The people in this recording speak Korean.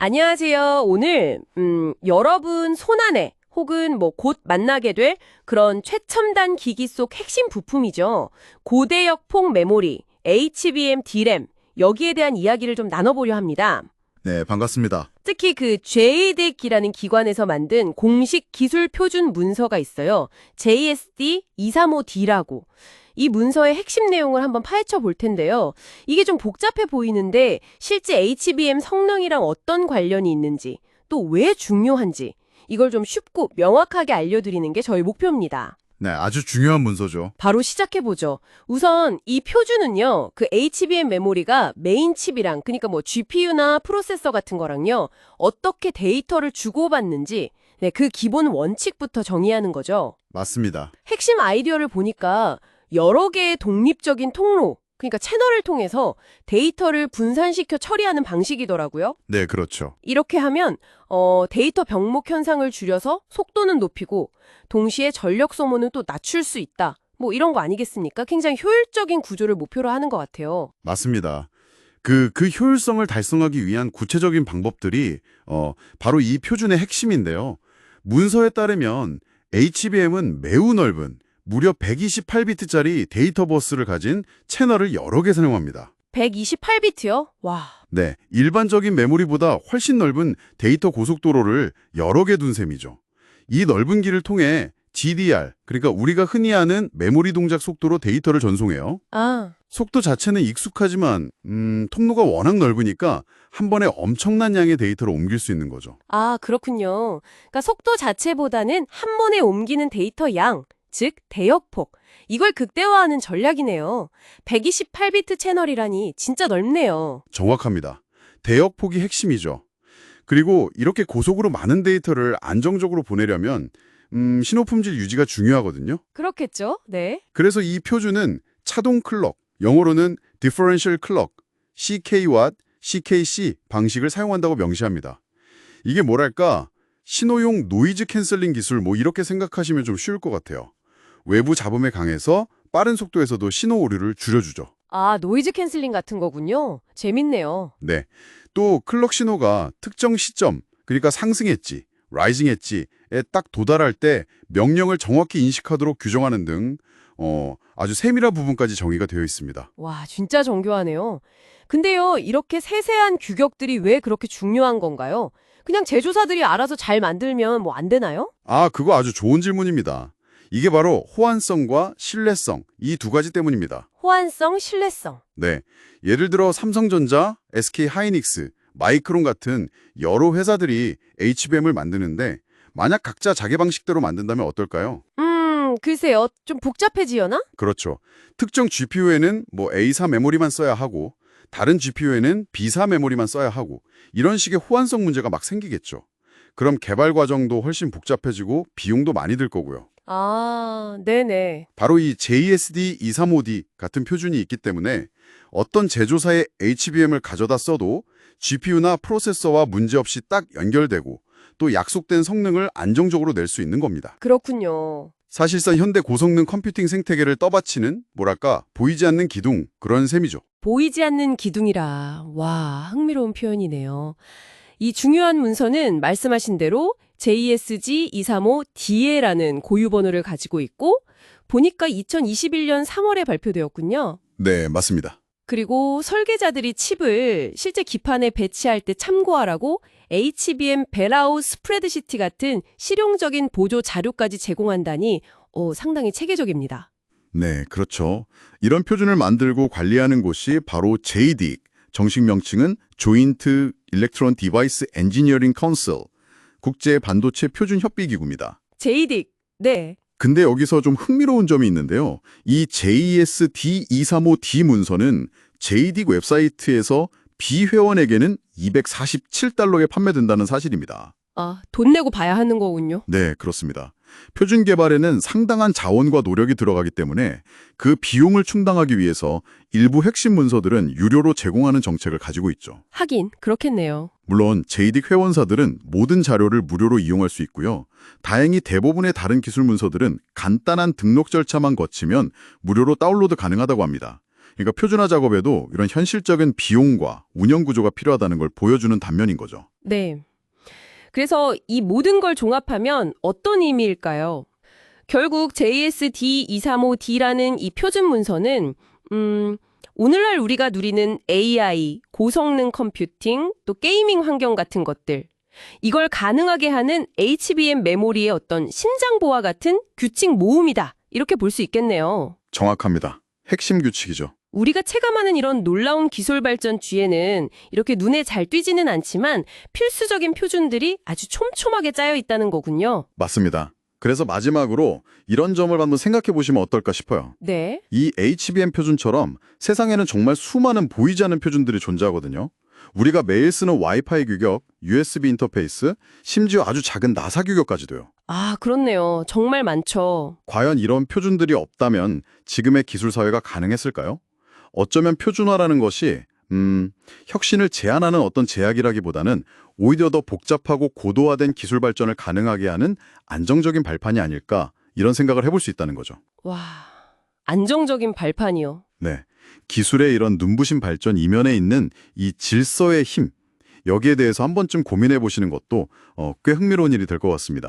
안녕하세요. 오늘 여러분 손안에 혹은 뭐 곧 만나게 될 그런 최첨단 기기 속 핵심 부품이죠. 고대역 폭 메모리, HBM D램 여기에 대한 이야기를 좀 나눠보려 합니다. 네, 반갑습니다. 특히 그 JEDIC이라는 기관에서 만든 공식 기술 표준 문서가 있어요. JSD235D라고. 이 문서의 핵심 내용을 한번 파헤쳐 볼 텐데요. 이게 좀 복잡해 보이는데 실제 HBM 성능이랑 어떤 관련이 있는지, 또 왜 중요한지 이걸 좀 쉽고 명확하게 알려드리는 게 저희 목표입니다. 네, 아주 중요한 문서죠. 바로 시작해보죠. 우선 이 표준은요, 그 HBM 메모리가 메인 칩이랑, 그러니까 뭐 GPU나 프로세서 같은 거랑요, 어떻게 데이터를 주고받는지, 네, 그 기본 원칙부터 정의하는 거죠. 맞습니다. 핵심 아이디어를 보니까 여러 개의 독립적인 통로, 그러니까 채널을 통해서 데이터를 분산시켜 처리하는 방식이더라고요. 네, 그렇죠. 이렇게 하면 데이터 병목 현상을 줄여서 속도는 높이고 동시에 전력 소모는 또 낮출 수 있다. 뭐 이런 거 아니겠습니까? 굉장히 효율적인 구조를 목표로 하는 것 같아요. 맞습니다. 그 효율성을 달성하기 위한 구체적인 방법들이 바로 이 표준의 핵심인데요. 문서에 따르면 HBM은 매우 넓은 무려 128비트짜리 데이터 버스를 가진 채널을 여러 개 사용합니다. 128비트요? 와. 네, 일반적인 메모리보다 훨씬 넓은 데이터 고속도로를 여러 개 둔 셈이죠. 이 넓은 길을 통해 GDR, 그러니까 우리가 흔히 아는 메모리 동작 속도로 데이터를 전송해요. 아, 속도 자체는 익숙하지만 통로가 워낙 넓으니까 한 번에 엄청난 양의 데이터를 옮길 수 있는 거죠. 그렇군요. 그러니까 속도 자체보다는 한 번에 옮기는 데이터 양, 즉 대역폭. 이걸 극대화하는 전략이네요. 128비트 채널이라니 진짜 넓네요. 정확합니다. 대역폭이 핵심이죠. 그리고 이렇게 고속으로 많은 데이터를 안정적으로 보내려면 신호 품질 유지가 중요하거든요. 그렇겠죠? 네. 그래서 이 표준은 차동 클럭, 영어로는 Differential Clock, CKW, CKC 방식을 사용한다고 명시합니다. 이게 뭐랄까, 신호용 노이즈 캔슬링 기술 뭐 이렇게 생각하시면 좀 쉬울 것 같아요. 외부 잡음에 강해서 빠른 속도에서도 신호 오류를 줄여주죠. 노이즈 캔슬링 같은 거군요. 재밌네요. 네. 또 클럭 신호가 특정 시점, 그러니까 상승했지, 라이징 했지에 딱 도달할 때 명령을 정확히 인식하도록 규정하는 등 아주 세밀한 부분까지 정의가 되어 있습니다. 와, 진짜 정교하네요. 근데요, 이렇게 세세한 규격들이 왜 그렇게 중요한 건가요? 그냥 제조사들이 알아서 잘 만들면 뭐 안 되나요? 그거 아주 좋은 질문입니다. 이게 바로 호환성과 신뢰성, 이 두 가지 때문입니다. 호환성, 신뢰성. 네. 예를 들어 삼성전자, SK하이닉스, 마이크론 같은 여러 회사들이 HBM을 만드는데 만약 각자 자기 방식대로 만든다면 어떨까요? 글쎄요. 좀 복잡해지려나? 그렇죠. 특정 GPU에는 뭐 A사 메모리만 써야 하고 다른 GPU에는 B사 메모리만 써야 하고 이런 식의 호환성 문제가 막 생기겠죠. 그럼 개발 과정도 훨씬 복잡해지고 비용도 많이 들 거고요. 네네. 바로 이 JSD235D 같은 표준이 있기 때문에 어떤 제조사의 HBM을 가져다 써도 GPU나 프로세서와 문제없이 딱 연결되고 또 약속된 성능을 안정적으로 낼 수 있는 겁니다. 그렇군요. 사실상 현대 고성능 컴퓨팅 생태계를 떠받치는 뭐랄까 보이지 않는 기둥 그런 셈이죠. 보이지 않는 기둥이라. 와, 흥미로운 표현이네요. 이 중요한 문서는 말씀하신 대로 JSG235DA라는 고유 번호를 가지고 있고 보니까 2021년 3월에 발표되었군요. 네, 맞습니다. 그리고 설계자들이 칩을 실제 기판에 배치할 때 참고하라고 HBM 베라우 스프레드시트 같은 실용적인 보조 자료까지 제공한다니 상당히 체계적입니다. 네, 그렇죠. 이런 표준을 만들고 관리하는 곳이 바로 JEDIC, 정식 명칭은 Joint Electron Device Engineering Council, 국제 반도체 표준 협의 기구입니다. JEDIC, 네. 근데 여기서 좀 흥미로운 점이 있는데요. 이 JSD235D 문서는 JEDIC 웹사이트에서 비회원에게는 $247에 판매된다는 사실입니다. 돈 내고 봐야 하는 거군요. 네, 그렇습니다. 표준 개발에는 상당한 자원과 노력이 들어가기 때문에 그 비용을 충당하기 위해서 일부 핵심 문서들은 유료로 제공하는 정책을 가지고 있죠. 하긴 그렇겠네요. 물론 JEDIC 회원사들은 모든 자료를 무료로 이용할 수 있고요. 다행히 대부분의 다른 기술 문서들은 간단한 등록 절차만 거치면 무료로 다운로드 가능하다고 합니다. 그러니까 표준화 작업에도 이런 현실적인 비용과 운영 구조가 필요하다는 걸 보여주는 단면인 거죠. 네. 그래서 이 모든 걸 종합하면 어떤 의미일까요? 결국 JSD235D라는 이 표준 문서는 오늘날 우리가 누리는 AI, 고성능 컴퓨팅, 또 게이밍 환경 같은 것들, 이걸 가능하게 하는 HBM 메모리의 어떤 심장보와 같은 규칙 모음이다. 이렇게 볼 수 있겠네요. 정확합니다. 핵심 규칙이죠. 우리가 체감하는 이런 놀라운 기술 발전 뒤에는 이렇게 눈에 잘 띄지는 않지만 필수적인 표준들이 아주 촘촘하게 짜여 있다는 거군요. 맞습니다. 그래서 마지막으로 이런 점을 한번 생각해 보시면 어떨까 싶어요. 네. 이 HBM 표준처럼 세상에는 정말 수많은 보이지 않는 표준들이 존재하거든요. 우리가 매일 쓰는 와이파이 규격, USB 인터페이스, 심지어 아주 작은 나사 규격까지도요. 아, 그렇네요. 정말 많죠. 과연 이런 표준들이 없다면 지금의 기술 사회가 가능했을까요? 어쩌면 표준화라는 것이 혁신을 제한하는 어떤 제약이라기보다는 오히려 더 복잡하고 고도화된 기술 발전을 가능하게 하는 안정적인 발판이 아닐까 이런 생각을 해볼 수 있다는 거죠. 와, 안정적인 발판이요. 네, 기술의 이런 눈부신 발전 이면에 있는 이 질서의 힘, 여기에 대해서 한 번쯤 고민해 보시는 것도 꽤 흥미로운 일이 될 것 같습니다.